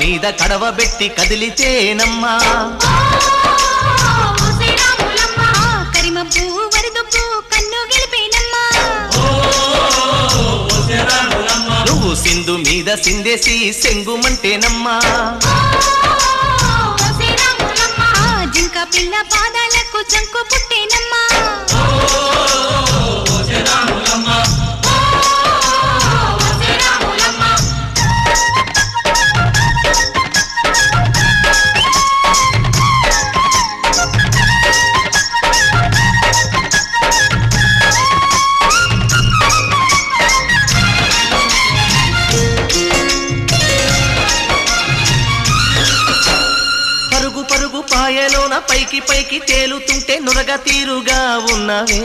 మీద కడవబెట్టి కదిలితేనమ్మా కరిమబ్బు వరదబ్బు కన్ను గెలిపేనమ్మా నువ్వు సింధు మీద సిందేసి సెంగుమంటేనమ్మా జింక పిల్ల పాదాలకు జంకు పుట్టేనమ్మా పరుగు పరుగు పాయలోన పైకి పైకి తేలుతుంటే నురగ తీరుగా ఉన్నవే